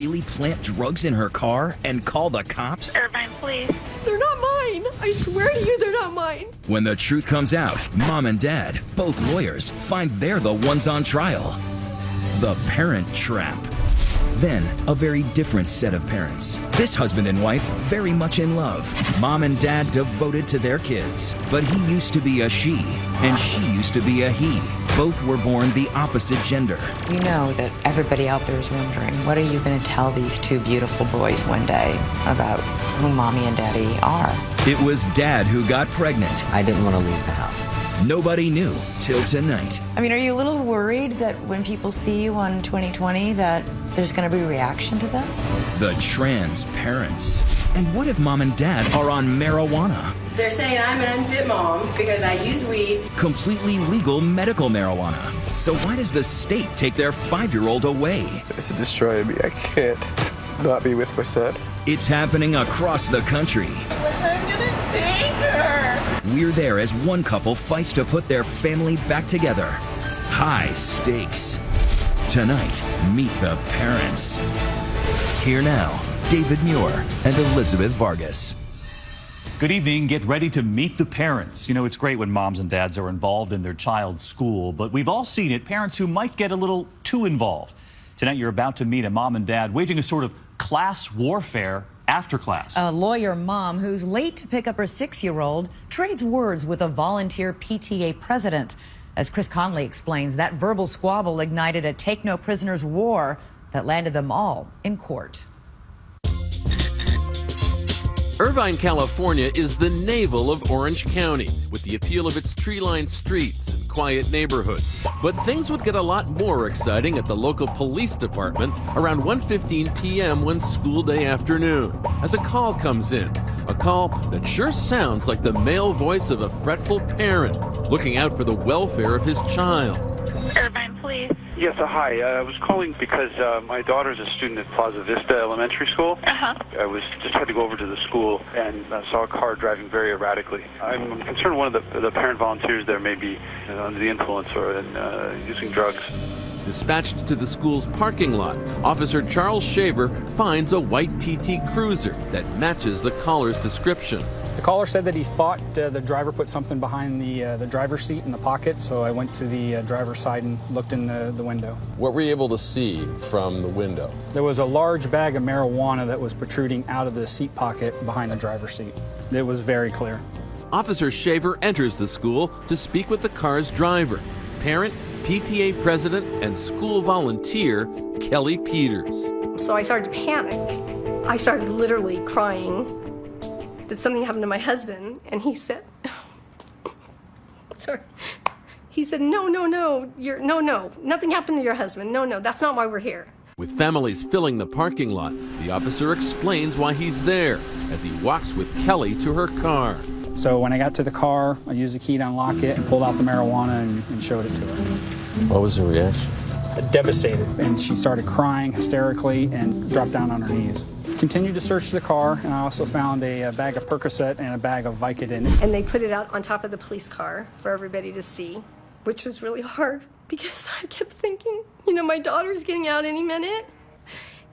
Really plant drugs in her car and call the cops? Irvine, please. They're not mine. I swear to you, they're not mine. When the truth comes out, mom and dad, both lawyers, find they're the ones on trial. The Parent Trap. Then, a very different set of parents. This husband and wife very much in love. Mom and dad devoted to their kids. But he used to be a she, and she used to be a he. Both were born the opposite gender. You know that everybody out there is wondering, what are you going to tell these two beautiful boys one day about who mommy and daddy are? It was dad who got pregnant. I didn't want to leave the house. Nobody knew till tonight. I mean, are you a little worried that when people see you on 2020 that there's going to be a reaction to this? The trans parents. And what if mom and dad are on marijuana? They're saying I'm an unfit mom because I use weed. Completely legal medical marijuana. So why does the state take their 5-year-old away? It's destroying me. I can't not be with my son. It's happening across the country. I'm gonna take her. We're there as one couple fights to put their family back together. High stakes. Tonight, meet the parents. Here now, David Muir and Elizabeth Vargas. Good evening. Get ready to meet the parents. You know, it's great when moms and dads are involved in their child's school, but we've all seen it, parents who might get a little too involved. Tonight, you're about to meet a mom and dad waging a sort of class warfare after class. A lawyer mom who's late to pick up her 6-year-old trades words with a volunteer PTA president. As Chris Conley explains, that verbal squabble ignited a take-no-prisoners war that landed them all in court. Irvine, California is the navel of Orange County, with the appeal of its tree-lined streets and quiet neighborhoods. But things would get a lot more exciting at the local police department around 1:15 p.m. one school day afternoon, as a call comes in. A call that sure sounds like the male voice of a fretful parent looking out for the welfare of his child. Irvine, please. Yes, hi. I was calling because my daughter's a student at Plaza Vista Elementary School. I was just had to go over to the school and saw a car driving very erratically. I'm concerned one of the parent volunteers there may be under the influence or using drugs. Dispatched to the school's parking lot, Officer Charles Shaver finds a white PT Cruiser that matches the caller's description. The caller said that he thought the driver put something behind the driver's seat in the pocket, so I went to the driver's side and looked in the window. What were you able to see from the window? There was a large bag of marijuana that was protruding out of the seat pocket behind the driver's seat. It was very clear. Officer Shaver enters the school to speak with the car's driver, parent, PTA president, and school volunteer Kelly Peters. So I started to panic. I started literally crying. Did something happen to my husband? And he said, sorry. He said, no, nothing happened to your husband. No, that's not why we're here. With families filling the parking lot, the officer explains why he's there as he walks with Kelly to her car. So when I got to the car, I used the key to unlock it and pulled out the marijuana and showed it to her. What was her reaction? Devastated, and she started crying hysterically and dropped down on her knees. Continued to search the car, and I also found a bag of Percocet and a bag of Vicodin. And they put it out on top of the police car for everybody to see, which was really hard because I kept thinking, my daughter's getting out any minute.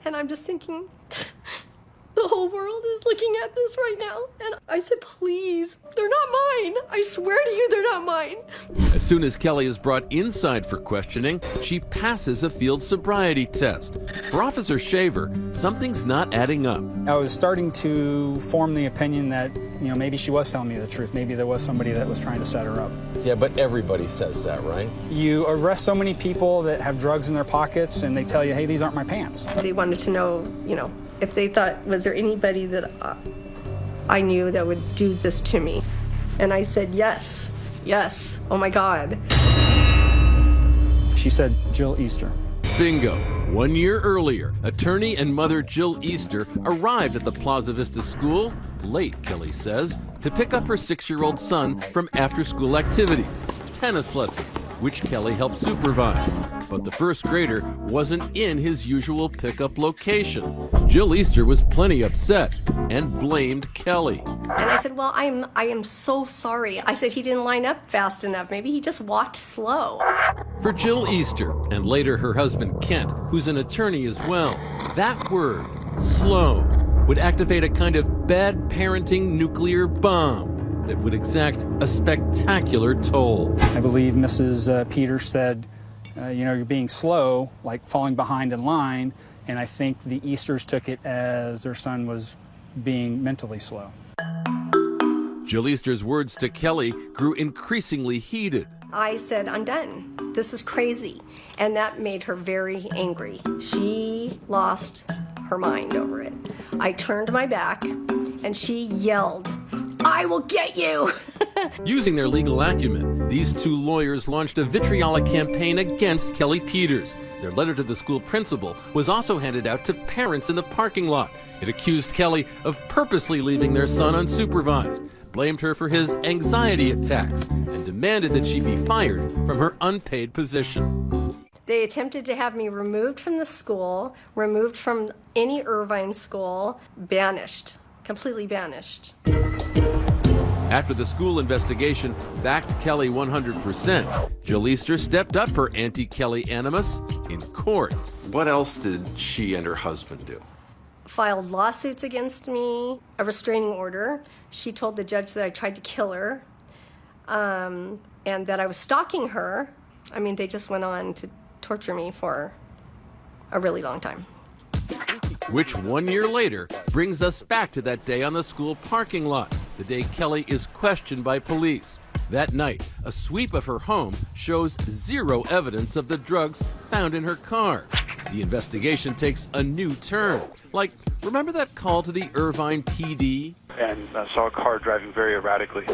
And I'm just thinking, the whole world is looking at this right now. And I said, please, they're not mine. I swear to you, they're not mine. As soon as Kelly is brought inside for questioning, she passes a field sobriety test. For Officer Shaver, something's not adding up. I was starting to form the opinion that, maybe she was telling me the truth. Maybe there was somebody that was trying to set her up. Yeah, but everybody says that, right? You arrest so many people that have drugs in their pockets and they tell you, hey, these aren't my pants. They wanted to know, if they thought, was there anybody that I knew that would do this to me? And I said, yes, oh my God. She said, Jill Easter. Bingo. 1 year earlier, attorney and mother Jill Easter arrived at the Plaza Vista school, late, Kelly says, to pick up her 6-year-old son from after-school activities, tennis lessons, which Kelly helped supervise. But the first grader wasn't in his usual pickup location. Jill Easter was plenty upset and blamed Kelly. And I said, well, I am so sorry. I said he didn't line up fast enough. Maybe he just walked slow. For Jill Easter, and later her husband Kent, who's an attorney as well, that word, slow, would activate a kind of bad parenting nuclear bomb that would exact a spectacular toll. I believe Mrs. Peters said, you're being slow, like falling behind in line, and I think the Easters took it as their son was being mentally slow. Jill Easter's words to Kelly grew increasingly heated. I said, I'm done. This is crazy. And that made her very angry. She lost her mind over it. I turned my back and she yelled, I will get you! Using their legal acumen, these two lawyers launched a vitriolic campaign against Kelly Peters. Their letter to the school principal was also handed out to parents in the parking lot. It accused Kelly of purposely leaving their son unsupervised, blamed her for his anxiety attacks, and demanded that she be fired from her unpaid position. They attempted to have me removed from the school, removed from any Irvine school, banished, completely banished. After the school investigation backed Kelly 100%, Jill Easter stepped up her anti-Kelly animus in court. What else did she and her husband do? Filed lawsuits against me, a restraining order. She told the judge that I tried to kill her, and that I was stalking her. I mean, they just went on to torture me for a really long time. Which 1 year later brings us back to that day on the school parking lot, the day Kelly is questioned by police. That night, a sweep of her home shows zero evidence of the drugs found in her car. The investigation takes a new turn. Like, remember that call to the Irvine PD? And saw a car driving very erratically.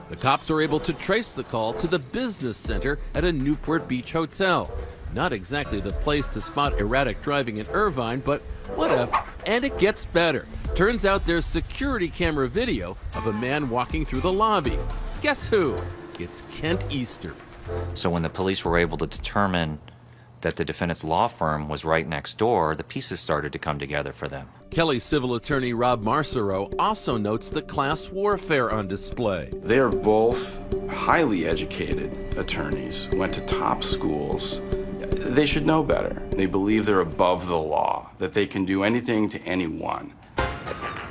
The cops are able to trace the call to the business center at a Newport Beach hotel. Not exactly the place to spot erratic driving in Irvine, but whatever. And it gets better. Turns out there's security camera video of a man walking through the lobby. Guess who? It's Kent Easter. So when the police were able to determine that the defendant's law firm was right next door, the pieces started to come together for them. Kelly's civil attorney Rob Marcero also notes the class warfare on display. They are both highly educated attorneys, went to top schools. They should know better. They believe they're above the law, that they can do anything to anyone.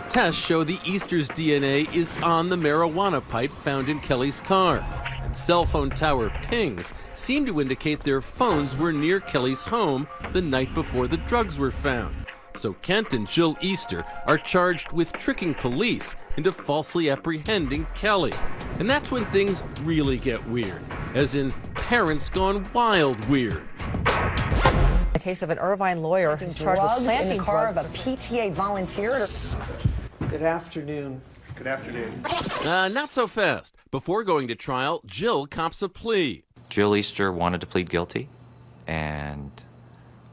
Tests show the Easter's DNA is on the marijuana pipe found in Kelly's car. And cell phone tower pings seem to indicate their phones were near Kelly's home the night before the drugs were found. So Kent and Jill Easter are charged with tricking police into falsely apprehending Kelly. And that's when things really get weird, as in parents gone wild weird. The case of an Irvine lawyer who's charged with planting in the car of a PTA volunteer. Good afternoon. Good afternoon. Not so fast. Before going to trial, Jill cops a plea. Jill Easter wanted to plead guilty and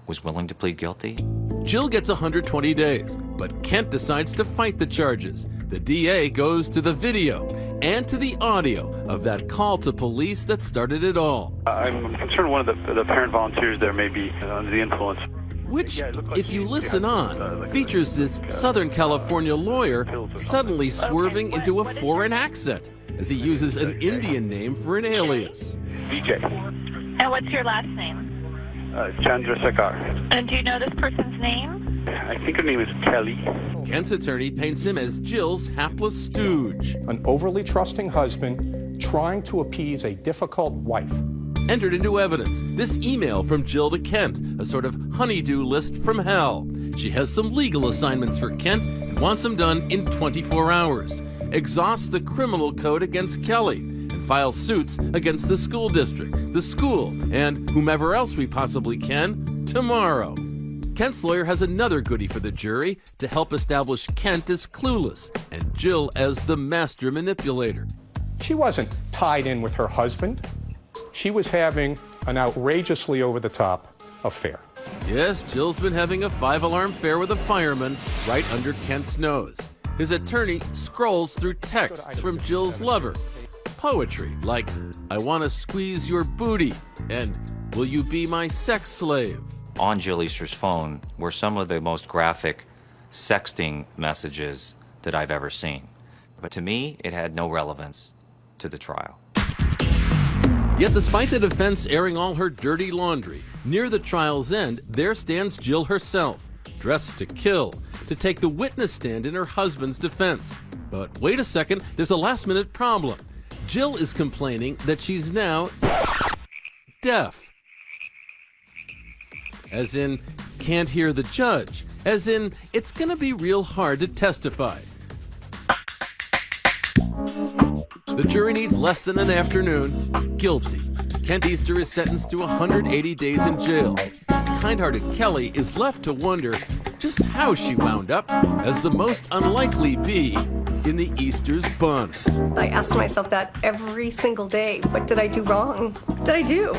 was willing to plead guilty. Jill gets 120 days, but Kent decides to fight the charges. The DA goes to the video and to the audio of that call to police that started it all. I'm concerned one of the parent volunteers there may be under the influence. Which, if you listen on, features this Southern California lawyer suddenly swerving into a foreign accent as he uses an Indian name for an alias. VJ. And what's your last name? Chandrasekhar. And do you know this person's name? I think her name is Kelly. Kent's attorney paints him as Jill's hapless stooge. An overly trusting husband trying to appease a difficult wife. Entered into evidence, this email from Jill to Kent, a sort of honey-do list from hell. She has some legal assignments for Kent and wants them done in 24 hours. Exhausts the criminal code against Kelly and files suits against the school district, the school, and whomever else we possibly can tomorrow. Kent's lawyer has another goodie for the jury to help establish Kent as clueless and Jill as the master manipulator. She wasn't tied in with her husband. She was having an outrageously over-the-top affair. Yes, Jill's been having a 5-alarm affair with a fireman right under Kent's nose. His attorney scrolls through texts from Jill's lover. Poetry like, I want to squeeze your booty, and will you be my sex slave? On Jill Easter's phone were some of the most graphic sexting messages that I've ever seen. But to me, it had no relevance to the trial. Yet despite the defense airing all her dirty laundry, near the trial's end, there stands Jill herself, dressed to kill, to take the witness stand in her husband's defense. But wait a second, there's a last-minute problem. Jill is complaining that she's now deaf. As in, can't hear the judge. As in, it's gonna be real hard to testify. The jury needs less than an afternoon. Guilty. Kent Easter is sentenced to 180 days in jail. Kind-hearted Kelly is left to wonder just how she wound up as the most unlikely bee in the Easter's bonnet. I asked myself that every single day. What did I do wrong? What did I do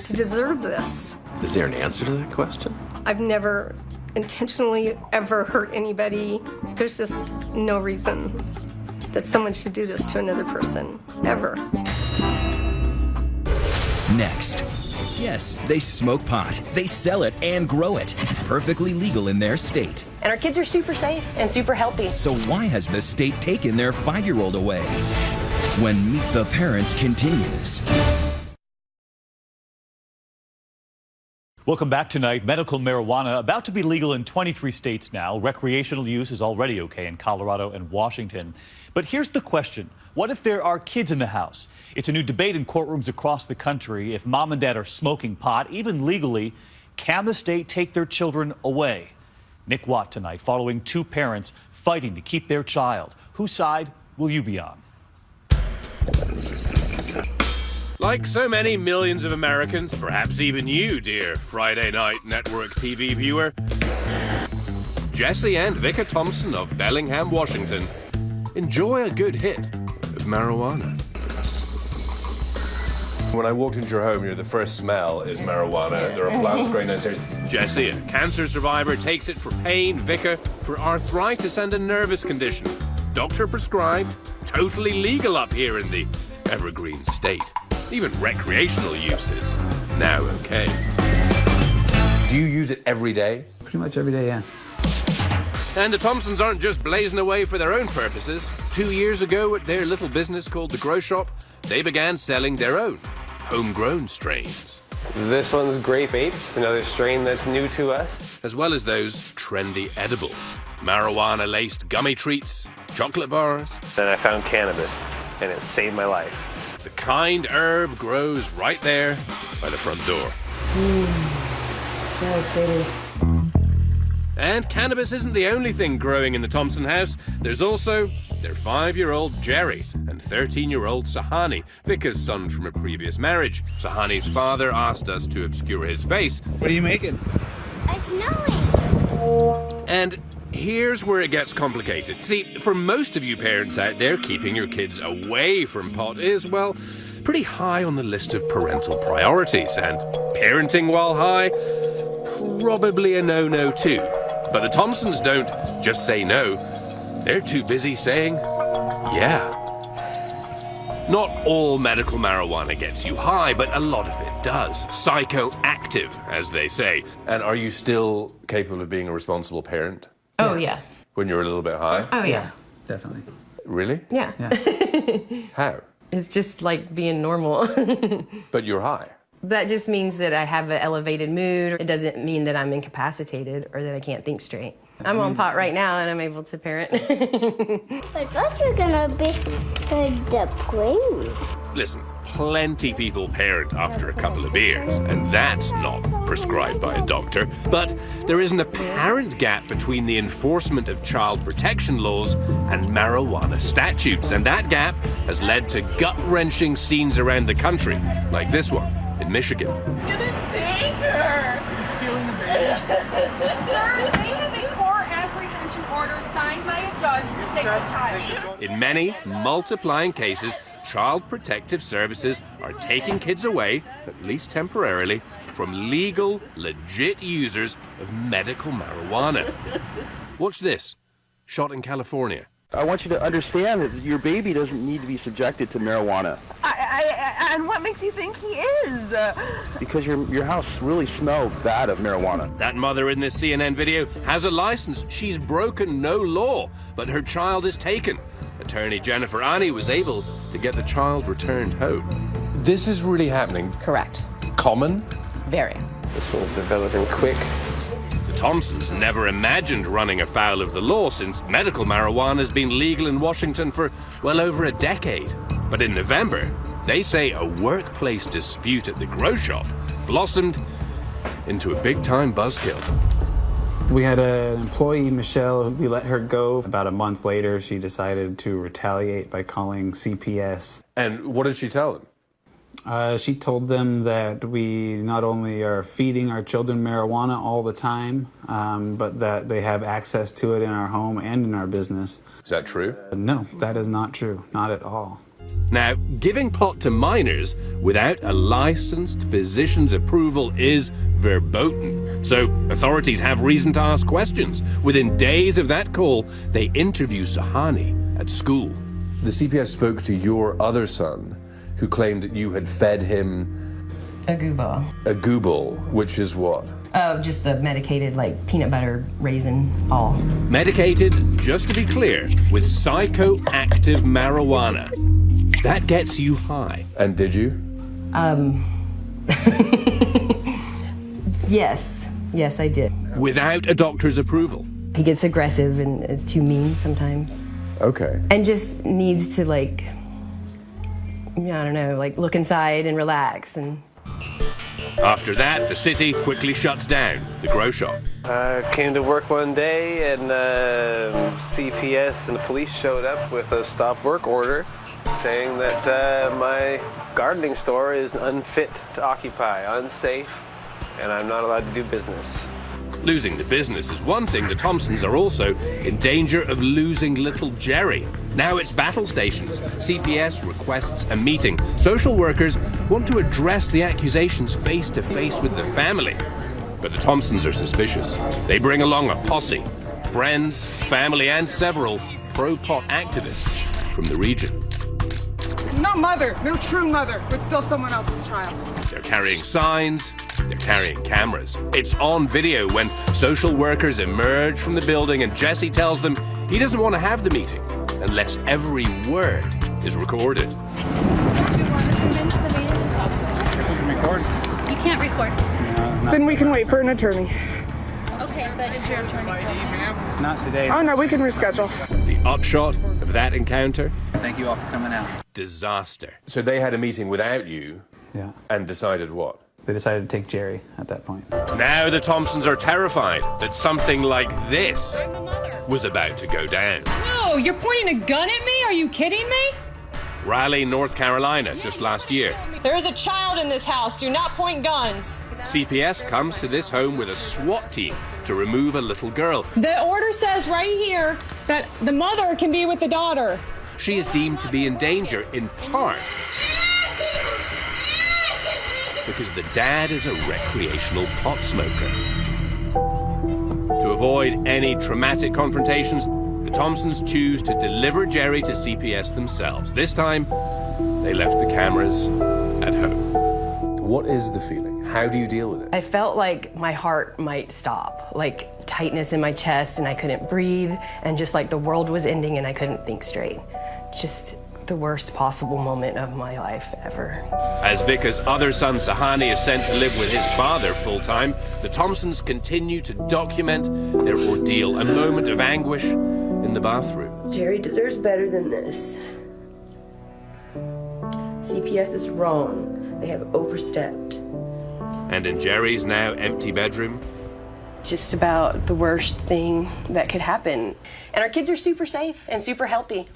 to deserve this? Is there an answer to that question? I've never intentionally ever hurt anybody. There's just no reason that someone should do this to another person, ever. Next. Yes, they smoke pot, they sell it and grow it. Perfectly legal in their state. And our kids are super safe and super healthy. So why has the state taken their 5-year-old away? When Meet the Parents continues. Welcome back tonight. Medical marijuana about to be legal in 23 states now. Recreational use is already okay in Colorado and Washington. But here's the question. What if there are kids in the house? It's a new debate in courtrooms across the country. If mom and dad are smoking pot, even legally, can the state take their children away? Nick Watt tonight, following 2 parents fighting to keep their child. Whose side will you be on? Like so many millions of Americans, perhaps even you, dear Friday night network TV viewer, Jesse and Vicar Thompson of Bellingham, Washington, enjoy a good hit of marijuana. When I walked into your home, the first smell is marijuana. There are plants growing downstairs. Jesse, a cancer survivor, takes it for pain. Vicar, for arthritis and a nervous condition. Doctor prescribed, totally legal up here in the Evergreen State. Even recreational uses now okay. Do you use it every day? Pretty much every day, yeah. And the Thompsons aren't just blazing away for their own purposes. 2 years ago, at their little business called The Grow Shop, they began selling their own homegrown strains. This one's Grape Ape. It's another strain that's new to us. As well as those trendy edibles. Marijuana-laced gummy treats, chocolate bars. Then I found cannabis, and it saved my life. The kind herb grows right there by the front door. So pretty. And cannabis isn't the only thing growing in the Thompson house. There's also their 5-year-old Jerry and 13-year-old Sahani, Vicar's son from a previous marriage. Sahani's father asked us to obscure his face. What are you making? A snow angel. And here's where it gets complicated. See, for most of you parents out there, keeping your kids away from pot is, well, pretty high on the list of parental priorities. And parenting while high, probably a no-no too. But the Thompsons don't just say no. They're too busy saying, yeah. Not all medical marijuana gets you high, but a lot of it does. Psychoactive, as they say. And are you still capable of being a responsible parent? Oh, yeah. When you're a little bit high? Oh, yeah. Definitely. Really? Yeah. How? It's just like being normal. But you're high. That just means that I have an elevated mood. It doesn't mean that I'm incapacitated or that I can't think straight. I'm on pot right now and I'm able to parent. But first we're gonna be the queen. Listen, plenty people parent after a couple of beers, and that's not prescribed by a doctor. But there is an apparent gap between the enforcement of child protection laws and marijuana statutes, and that gap has led to gut-wrenching scenes around the country, like this one in Michigan. Take her! You're stealing the baby. Sir, they have a court apprehension order signed by a judge to take the child. In many, multiplying cases, Child Protective Services are taking kids away, at least temporarily, from legal, legit users of medical marijuana. Watch this. Shot in California. I want you to understand that your baby doesn't need to be subjected to marijuana. And what makes you think he is? Because your house really smells bad of marijuana. That mother in this CNN video has a license. She's broken no law, but her child is taken. Attorney Jennifer Annie was able to get the child returned home. This is really happening. Correct. Common? Very. This one's developing quick. The Thompsons never imagined running afoul of the law since medical marijuana has been legal in Washington for well over a decade. But in November, they say a workplace dispute at the grow shop blossomed into a big-time buzzkill. We had an employee, Michelle, we let her go. About a month later, she decided to retaliate by calling CPS. And what did she tell them? She told them that we not only are feeding our children marijuana all the time, but that they have access to it in our home and in our business. Is that true? No, that is not true. Not at all. Now, giving pot to minors without a licensed physician's approval is verboten. So authorities have reason to ask questions. Within days of that call, they interview Sahani at school. The CPS spoke to your other son, who claimed that you had fed him A gooball. a gooball, which is what? Oh, just the medicated, like, peanut butter raisin ball. Medicated, just to be clear, with psychoactive marijuana. That gets you high. And did you? Yes. Yes, I did. Without a doctor's approval. He gets aggressive and is too mean sometimes. Okay. And just needs to, like, I don't know, like, look inside and relax. And After that, the city quickly shuts down the grow shop. Came to work one day and CPS and the police showed up with a stop work order saying that my gardening store is unfit to occupy, unsafe, and I'm not allowed to do business. Losing the business is one thing. The Thompsons are also in danger of losing little Jerry. Now it's battle stations. CPS requests a meeting. Social workers want to address the accusations face to face with the family. But the Thompsons are suspicious. They bring along a posse. Friends, family, and several pro-pot activists from the region. No mother, no true mother, but still someone else's child. They're carrying signs, they're carrying cameras. It's on video when social workers emerge from the building and Jesse tells them he doesn't want to have the meeting unless every word is recorded. You can record. You can't record. Then we can wait for an attorney. Okay, but is your attorney? Not today. Oh no, we can reschedule. The upshot of that encounter? Thank you all for coming out. Disaster. So they had a meeting without you Yeah. and decided what? They decided to take Jerry at that point. Now the Thompsons are terrified that something like this was about to go down. No, you're pointing a gun at me? Are you kidding me? Raleigh, North Carolina, just last year. There is a child in this house. Do not point guns. CPS comes to this home with a SWAT team to remove a little girl. The order says right here that the mother can be with the daughter. She is deemed to be in danger in part because the dad is a recreational pot smoker. To avoid any traumatic confrontations, the Thompsons choose to deliver Jerry to CPS themselves. This time, they left the cameras at home. What is the feeling? How do you deal with it? I felt like my heart might stop, like tightness in my chest and I couldn't breathe, and just like the world was ending and I couldn't think straight. Just the worst possible moment of my life ever. As Vika's other son, Sahani, is sent to live with his father full-time, the Thompsons continue to document their ordeal, a moment of anguish in the bathroom. Jerry deserves better than this. CPS is wrong. They have overstepped. And in Jerry's now empty bedroom, Just about the worst thing that could happen. And our kids are super safe and super healthy.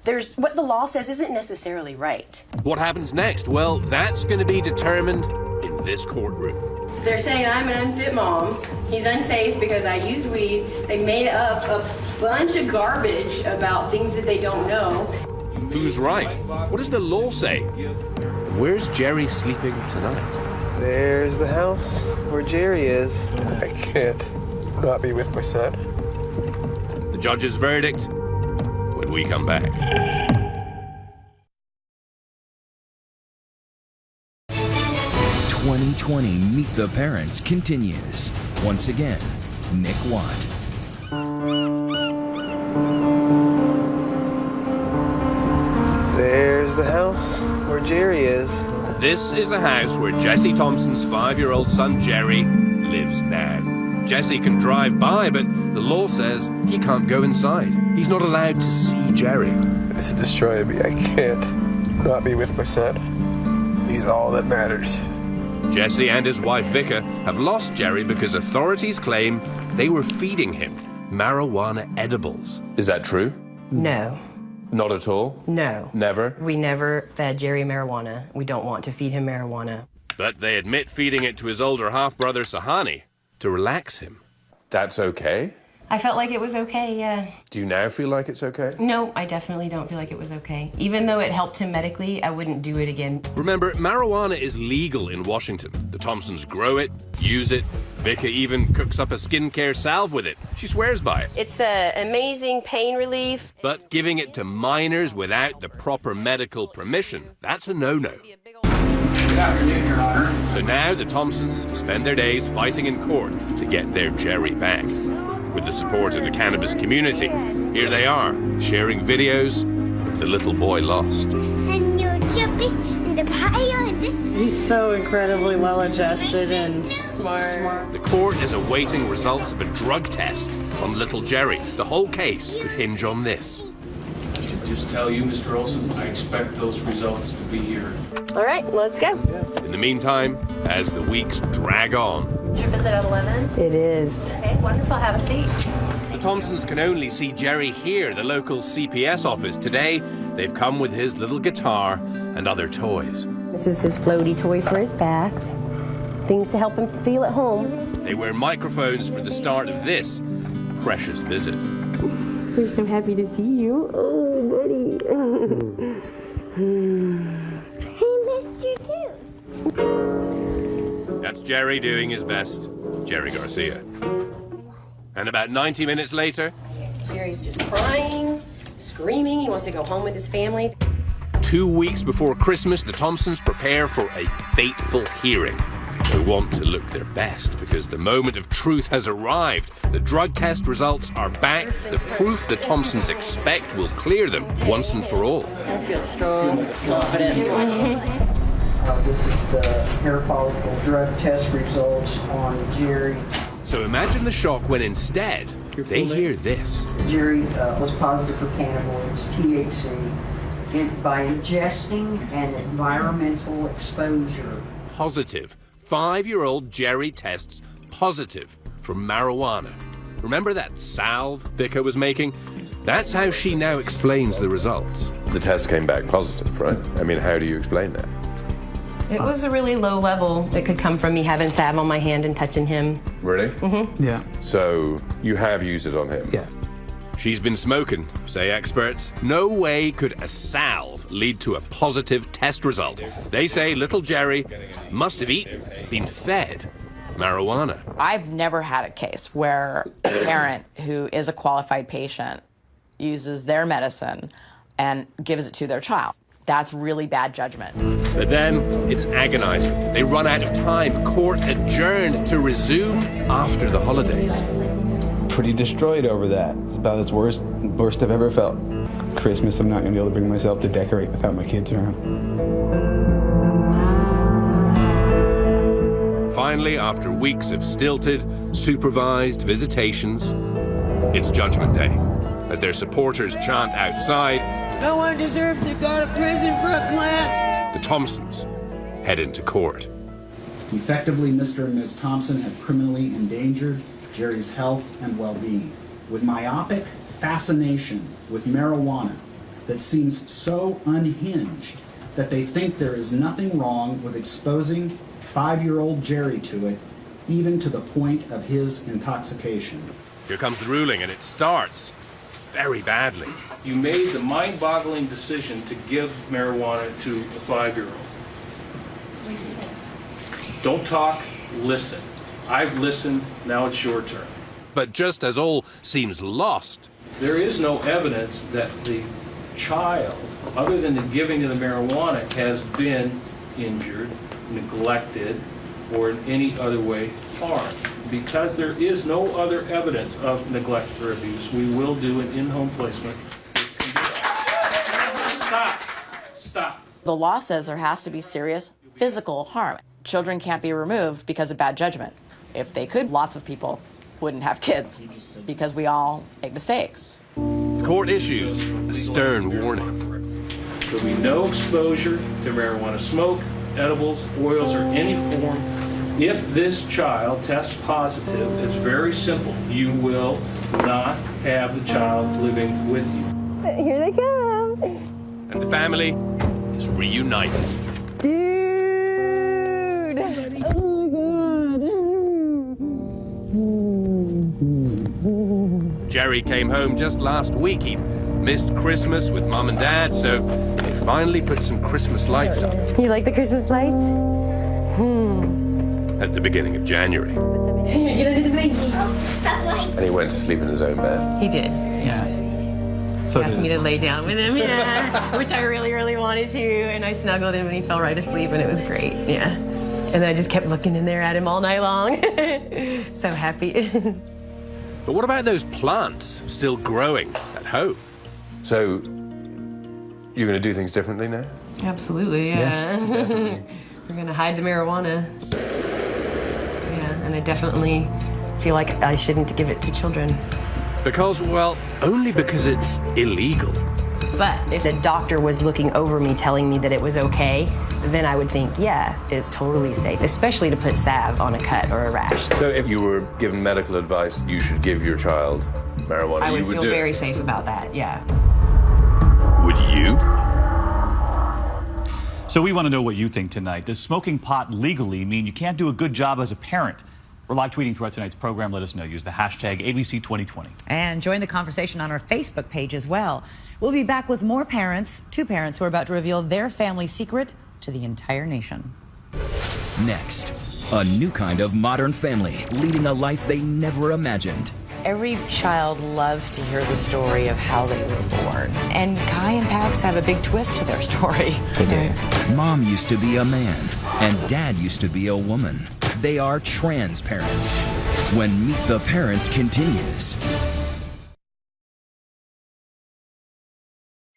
There's what the law says isn't necessarily right. what happens next? Well, that's going to be determined in this courtroom. They're saying I'm an unfit mom. He's unsafe because I used weed. They made up a bunch of garbage about things that they don't know. Who's right? What does the law say? And where's Jerry sleeping tonight? There's the house where Jerry is. I can't not be with my son. The judge's verdict when we come back. 2020 Meet the Parents continues. Once again, Nick Watt. There's the house where Jerry is. This is the house where Jesse Thompson's 5-year-old son Jerry lives now. Jesse can drive by, but the law says he can't go inside. He's not allowed to see Jerry. This is destroying me. I can't not be with my son. He's all that matters. Jesse and his wife Vicar have lost Jerry because authorities claim they were feeding him marijuana edibles. Is that true? No. Not at all? No. Never? We never fed Jerry marijuana. We don't want to feed him marijuana. But they admit feeding it to his older half-brother Sahani to relax him. That's okay? I felt like it was okay, yeah. Do you now feel like it's okay? No, I definitely don't feel like it was okay. Even though it helped him medically, I wouldn't do it again. Remember, marijuana is legal in Washington. The Thompsons grow it, use it. Vicar even cooks up a skincare salve with it. She swears by it. It's an amazing pain relief. But giving it to minors without the proper medical permission, that's a no-no. Good afternoon, Your Honor. So now the Thompsons spend their days fighting in court to get their Jerry back. With the support of the cannabis community, here they are, sharing videos of the little boy lost. And you're jumping in the pile. He's so incredibly well-adjusted and smart. The court is awaiting results of a drug test on little Jerry. The whole case could hinge on this. I can just tell you, Mr. Olson, I expect those results to be here. All right, let's go. In the meantime, as the weeks drag on, Your visit at 11? It is. Okay, wonderful. Have a seat. the Thompsons can only see Jerry here, the local CPS office. Today, they've come with his little guitar and other toys. This is his floaty toy for his bath. Things to help him feel at home. They wear microphones for the start of this precious visit. We're so happy to see you. Oh, buddy. He missed you too. That's Jerry doing his best, Jerry Garcia. And about 90 minutes later, Jerry's just crying, screaming. He wants to go home with his family. 2 weeks before Christmas, the Thompsons prepare for a fateful hearing. They want to look their best because the moment of truth has arrived. The drug test results are back. The proof the Thompsons expect will clear them once and for all. I feel strong, confident. This is the hair follicle drug test results on Jerry. So imagine the shock when instead they hear this. Jerry was positive for cannabinoids, THC, by ingesting and environmental exposure. Positive. 5-year-old Jerry tests positive for marijuana. Remember that salve Vicar was making? That's how she now explains the results. The test came back positive, right? I mean, how do you explain that? It was a really low level. It could come from me having salve on my hand and touching him. Really? Mm-hmm. Yeah. So you have used it on him? Yeah. She's been smoking, say experts. No way could a salve lead to a positive test result. They say little Jerry must have been fed marijuana. I've never had a case where a parent who is a qualified patient uses their medicine and gives it to their child. That's really bad judgment. But then it's agonizing. They run out of time. Court adjourned to resume after the holidays. Pretty destroyed over that. It's about the worst I've ever felt. Christmas, I'm not going to be able to bring myself to decorate without my kids around. Finally, after weeks of stilted, supervised visitations, it's Judgment Day. As their supporters chant outside, No one deserves to go to prison for a plant. the Thompsons head into court. Effectively, Mr. and Ms. Thompson have criminally endangered Jerry's health and well-being with myopic fascination with marijuana that seems so unhinged that they think there is nothing wrong with exposing 5-year-old Jerry to it, even to the point of his intoxication. Here comes the ruling, and it starts very badly. You made the mind-boggling decision to give marijuana to a 5-year-old. Don't talk, listen. I've listened, now it's your turn. But just as all seems lost, There is no evidence that the child, other than the giving of the marijuana, has been injured, neglected, or in any other way harmed. Because there is no other evidence of neglect or abuse, we will do an in-home placement. Stop. The law says there has to be serious physical harm. Children can't be removed because of bad judgment. If they could, lots of people wouldn't have kids because we all make mistakes. The court issues a stern warning. There'll be no exposure to marijuana smoke, edibles, oils, or any form. If this child tests positive, it's very simple. You will not have the child living with you. Here they come. And the family is reunited. Dude. Oh my God. Jerry came home just last week. He missed Christmas with Mom and Dad, so they finally put some Christmas lights up. You like the Christmas lights? At the beginning of January. Get under the blankie. And he went to sleep in his own bed. He did. Yeah. He asked me to lay down with him, yeah, which I really, really wanted to, and I snuggled him and he fell right asleep and it was great, yeah. And then I just kept looking in there at him all night long. So happy. But what about those plants still growing at home? So, you're going to do things differently now? Absolutely, yeah. We're gonna hide the marijuana. Yeah, and I definitely feel like I shouldn't give it to children. Because, well, only because it's illegal. But if the doctor was looking over me telling me that it was okay, then I would think, yeah, it's totally safe, especially to put salve on a cut or a rash. So if you were given medical advice, you should give your child marijuana, I would you would feel do it? very safe about that, yeah. Would you? So we want to know what you think tonight. Does smoking pot legally mean you can't do a good job as a parent? We're live tweeting throughout tonight's program. Let us know. Use the hashtag ABC2020. And join the conversation on our Facebook page as well. We'll be back with more parents, two parents who are about to reveal their family secret to the entire nation. Next, a new kind of modern family leading a life they never imagined. Every child loves to hear the story of how they were born. And Kai and Pax have a big twist to their story. They do. Mom used to be a man, and Dad used to be a woman. They are trans parents. When Meet the Parents continues.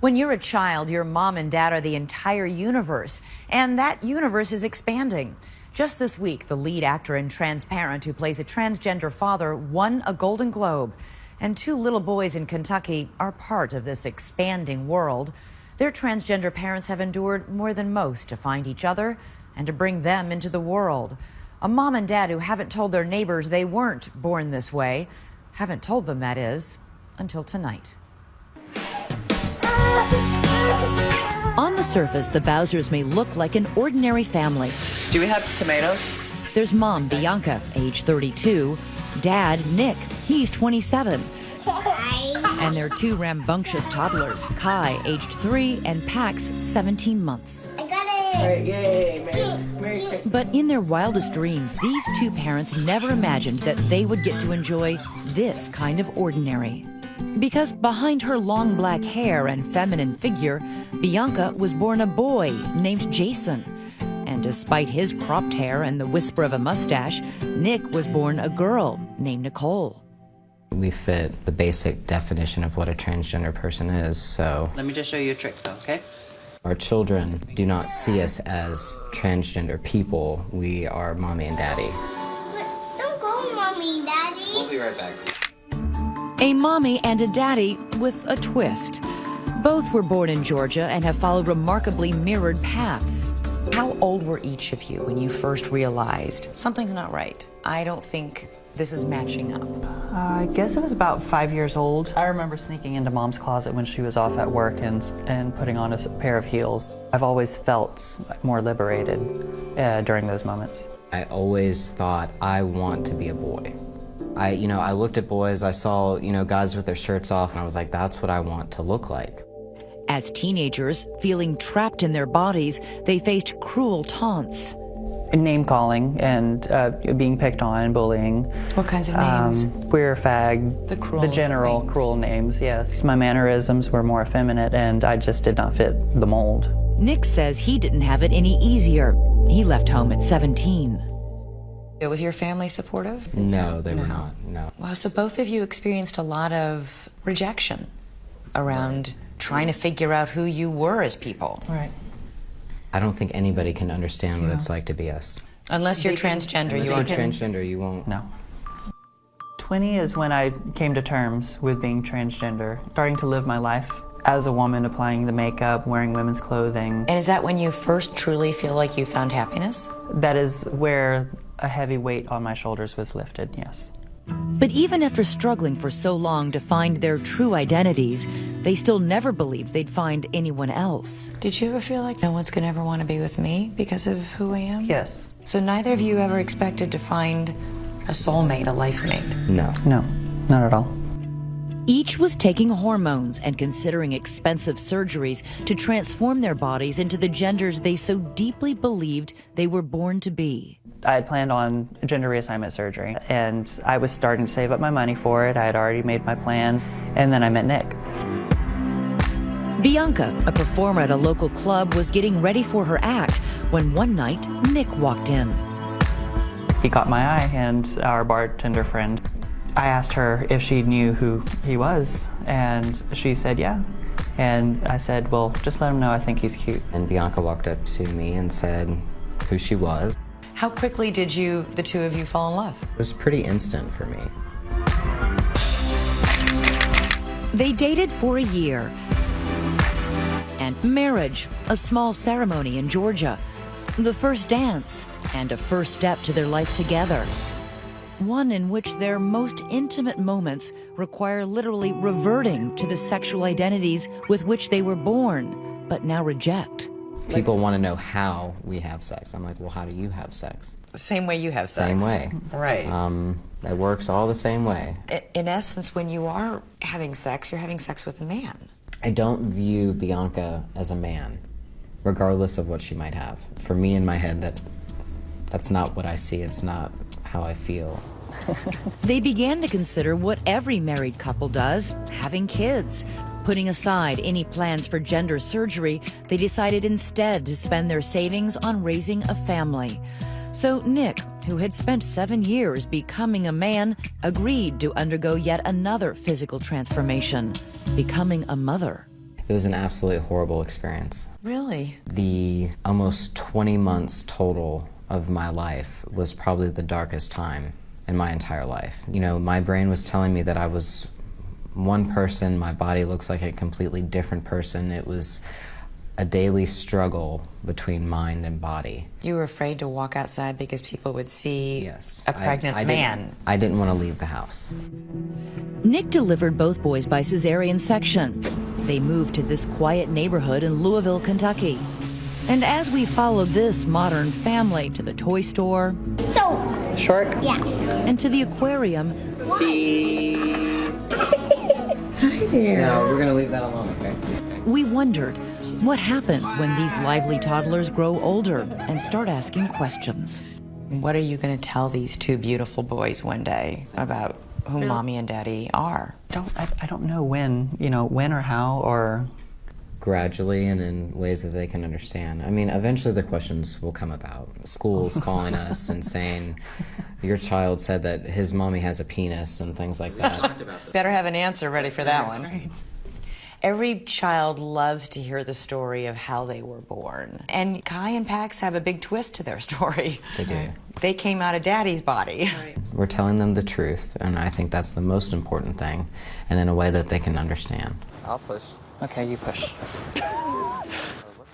When you're a child, your mom and dad are the entire universe, and that universe is expanding. Just this week, the lead actor in Transparent, who plays a transgender father, won a Golden Globe. And two little boys in Kentucky are part of this expanding world. Their transgender parents have endured more than most to find each other and to bring them into the world. A mom and dad who haven't told their neighbors they weren't born this way, haven't told them, that is, until tonight. On the surface, the Bowsers may look like an ordinary family. Do we have tomatoes? There's mom, Bianca, age 32, dad, Nick, he's 27. And their two rambunctious toddlers, Kai, aged 3, and Pax, 17 months. I got it! All right, yay, Merry Christmas. But in their wildest dreams, these two parents never imagined that they would get to enjoy this kind of ordinary. Because behind her long black hair and feminine figure, Bianca was born a boy named Jason. And despite his cropped hair and the whisper of a mustache, Nick was born a girl named Nicole. We fit the basic definition of what a transgender person is, so... Let me just show you a trick, though, okay? Our children do not see us as transgender people. We are mommy and daddy. Don't go, Mommy and Daddy. We'll be right back. A mommy and a daddy with a twist. Both were born in Georgia and have followed remarkably mirrored paths. How old were each of you when you first realized something's not right? I don't think this is matching up. I guess it was about 5 years old. I remember sneaking into Mom's closet when she was off at work and putting on a pair of heels. I've always felt more liberated during those moments. I always thought, I want to be a boy. I looked at boys, I saw, guys with their shirts off, and I was like, that's what I want to look like. As teenagers, feeling trapped in their bodies, they faced cruel taunts. Name calling and being picked on, bullying. What kinds of names? Queer, fag, the general things. Cruel names, yes. My mannerisms were more effeminate and I just did not fit the mold. Nick says he didn't have it any easier. He left home at 17. Was your family supportive? No, they were not, no. Wow, so both of you experienced a lot of rejection around trying to figure out who you were as people. Right. I don't think anybody can understand what it's like to be us. Unless you're transgender, you Unless won't. you're transgender, you won't. No. 20 is when I came to terms with being transgender, starting to live my life as a woman, applying the makeup, wearing women's clothing. And is that when you first truly feel like you found happiness? That is where a heavy weight on my shoulders was lifted, yes. But even after struggling for so long to find their true identities, they still never believed they'd find anyone else. Did you ever feel like no one's gonna ever want to be with me because of who I am? Yes. So neither of you ever expected to find a soulmate, a life mate? No. No, not at all. Each was taking hormones and considering expensive surgeries to transform their bodies into the genders they so deeply believed they were born to be. I had planned on gender reassignment surgery, and I was starting to save up my money for it. I had already made my plan, and then I met Nick. Bianca, a performer at a local club, was getting ready for her act when one night Nick walked in. He caught my eye, and our bartender friend, I asked her if she knew who he was, and she said yeah. And I said, well, just let him know I think he's cute. And Bianca walked up to me and said who she was. How quickly did the two of you fall in love? It was pretty instant for me. They dated for a year. And marriage, a small ceremony in Georgia. The first dance, and a first step to their life together. One in which their most intimate moments require literally reverting to the sexual identities with which they were born, but now reject. People want to know how we have sex. I'm like, well, how do you have sex? The same way you have sex. Same way. Right. It works all the same way. In essence, when you are having sex, you're having sex with a man. I don't view Bianca as a man, regardless of what she might have. For me, in my head, that's not what I see. It's not how I feel. They began to consider what every married couple does, having kids. Putting aside any plans for gender surgery, they decided instead to spend their savings on raising a family. So Nick, who had spent 7 years becoming a man, agreed to undergo yet another physical transformation, becoming a mother. It was an absolutely horrible experience. Really? The almost 20 months total of my life was probably the darkest time in my entire life. You know, my brain was telling me that I was one person, my body looks like a completely different person. It was a daily struggle between mind and body. You were afraid to walk outside because people would see a pregnant I man. I didn't want to leave the house. Nick delivered both boys by cesarean section. They moved to this quiet neighborhood in Louisville, Kentucky. And as we followed this modern family to the toy store, Shark? Yeah. and to the aquarium, Hi there. No, we're gonna leave that alone, okay? we wondered what happens when these lively toddlers grow older and start asking questions. What are you going to tell these two beautiful boys one day about who mommy and daddy are? I don't know when or how, or... Gradually and in ways that they can understand. I mean, eventually the questions will come about. Schools calling us and saying, your child said that his mommy has a penis and things like that. Better have an answer ready for that one. Right. Every child loves to hear the story of how they were born. And Kai and Pax have a big twist to their story. They do. They came out of daddy's body. Right. We're telling them the truth, and I think that's the most important thing, and in a way that they can understand. I'll push. Okay, you push.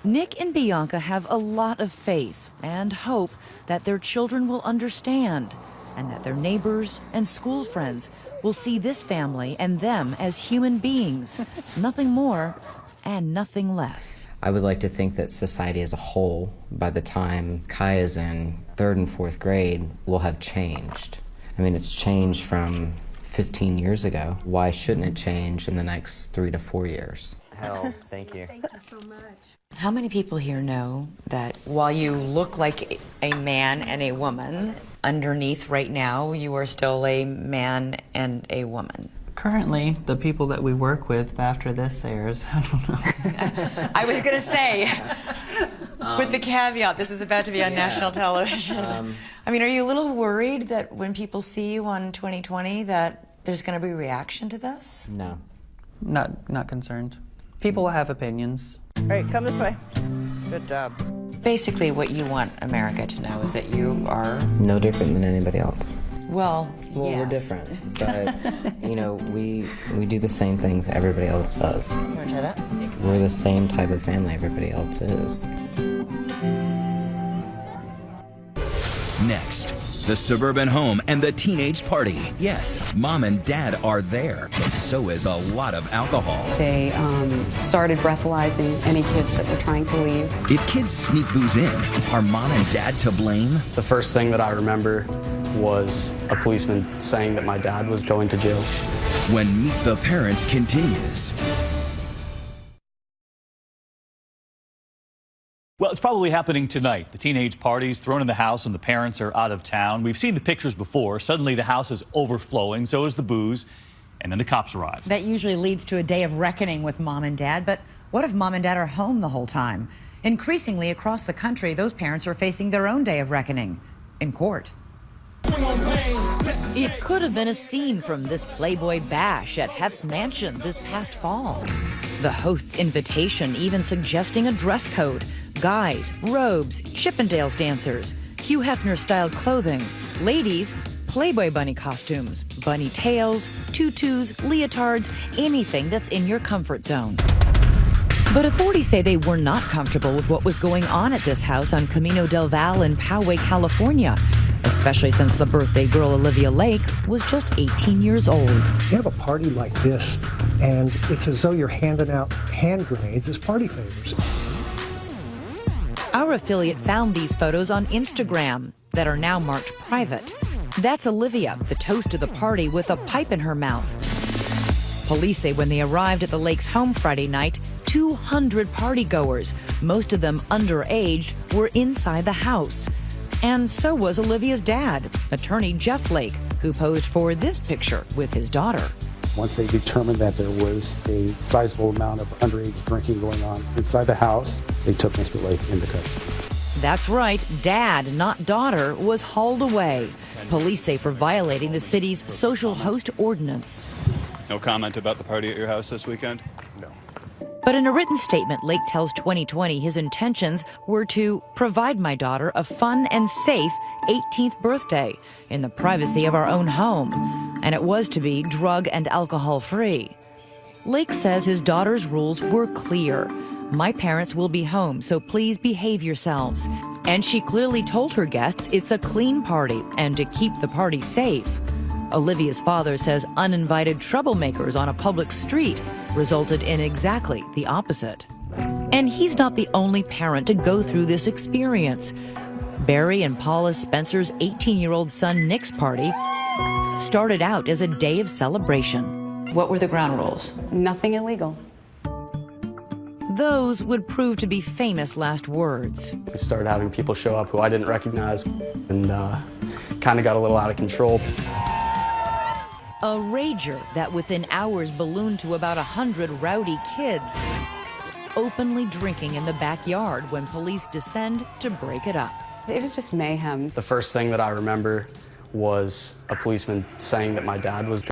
Nick and Bianca have a lot of faith and hope that their children will understand and that their neighbors and school friends will see this family and them as human beings, nothing more and nothing less. I would like to think that society as a whole, by the time Kai is in 3rd and 4th grade, will have changed. I mean, it's changed from 15 years ago. Why shouldn't it change in the next 3 to 4 years? Hell, thank you. Thank you so much. How many people here know that while you look like a man and a woman, underneath right now you are still a man and a woman? Currently, the people that we work with after this airs, I don't know. I was going to say, with the caveat, this is about to be on national television. I mean, are you a little worried that when people see you on 2020 that there's going to be reaction to this? No. Not concerned. People will have opinions. All right, come this way. Good job. Basically, what you want America to know is that you are... No different than anybody else. Well, Well, yes. we're different, but, you know, we do the same things everybody else does. You want to try that? We're the same type of family everybody else is. Next, the suburban home and the teenage party. Yes, mom and dad are there, but so is a lot of alcohol. They started breathalyzing any kids that were trying to leave. If kids sneak booze in, are mom and dad to blame? The first thing that I remember was a policeman saying that my dad was going to jail. When Meet the Parents continues. Well, it's probably happening tonight. The teenage party's thrown in the house when the parents are out of town. We've seen the pictures before. Suddenly the house is overflowing, so is the booze, and then the cops arrive. That usually leads to a day of reckoning with mom and dad, but what if mom and dad are home the whole time? Increasingly across the country, those parents are facing their own day of reckoning in court. It could have been a scene from this Playboy bash at Hef's mansion this past fall. The host's invitation even suggesting a dress code. Guys, robes, Chippendales dancers, Hugh Hefner-style clothing. Ladies, Playboy bunny costumes, bunny tails, tutus, leotards, anything that's in your comfort zone. But authorities say they were not comfortable with what was going on at this house on Camino del Val in Poway, California, especially since the birthday girl Olivia Lake was just 18 years old. You have a party like this, and it's as though you're handing out hand grenades as party favors. Our affiliate found these photos on Instagram that are now marked private. That's Olivia, the toast of the party, with a pipe in her mouth. Police say when they arrived at the Lake's home Friday night, 200 partygoers, most of them underage, were inside the house. And so was Olivia's dad, attorney Jeff Lake, who posed for this picture with his daughter. Once they determined that there was a sizable amount of underage drinking going on inside the house, they took Mr. Lake into custody. That's right, dad, not daughter, was hauled away. Police say for violating the city's social host ordinance. No comment about the party at your house this weekend? No. But in a written statement, Lake tells 2020 his intentions were to provide my daughter a fun and safe 18th birthday in the privacy of our own home, and it was to be drug and alcohol free. Lake says his daughter's rules were clear. My parents will be home, so please behave yourselves. And she clearly told her guests it's a clean party and to keep the party safe. Olivia's father says uninvited troublemakers on a public street resulted in exactly the opposite. And he's not the only parent to go through this experience. Barry and Paula Spencer's 18-year-old son Nick's party started out as a day of celebration. What were the ground rules? Nothing illegal. Those would prove to be famous last words. We started having people show up who I didn't recognize and kind of got a little out of control. A rager that within hours ballooned to about 100 rowdy kids, openly drinking in the backyard when police descend to break it up. It was just mayhem. The first thing that I remember was a policeman saying that my dad was